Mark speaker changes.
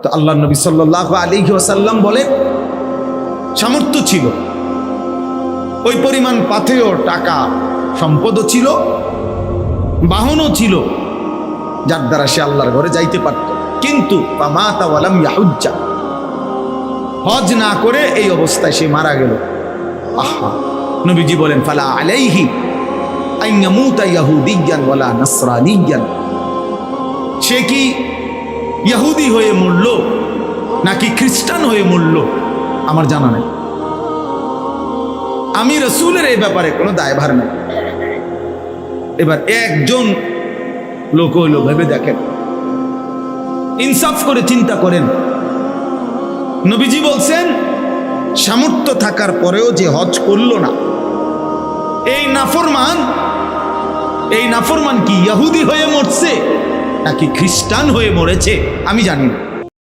Speaker 1: তো আল্লাহ নবী সাল্লাল্লাহু আলাইহি ওয়াসাল্লাম বলে সামর্থ্য ছিল, ওই পরিমাণ পাথেয় টাকা সম্পদও ছিল, বাহনও ছিল, যার দ্বারা সে আল্লাহর ঘরে যাইতে পারত। কিন্তু ফামাতা ওয়ালাম ইয়াহুজ্জা, হজ না করে এই অবস্থায় সে মারা গেল। আহা, নবীজি বলেন ফালা আলাইহি আন ইয়ামুতা ইয়াহুদিয়ান ওয়ালা নাসরানিয়ান, সে কি ইহুদি হয়ে মরল নাকি খ্রিস্টান হয়ে মরল আমার জানা নেই। আমি রাসূলের এই ব্যাপারে কোনো দায়ভার নেই। এবার একজন লোক হইল, ভেবে দেখেন, ইনসাফ করে চিন্তা করেন। নবীজি বলছেন সামর্থ্য থাকার পরেও যে হজ করলো না, এই নাফরমান কি ইহুদি হয়ে মরছে নাকি খ্রিস্টান হয়ে মরেছে আমি জানি না।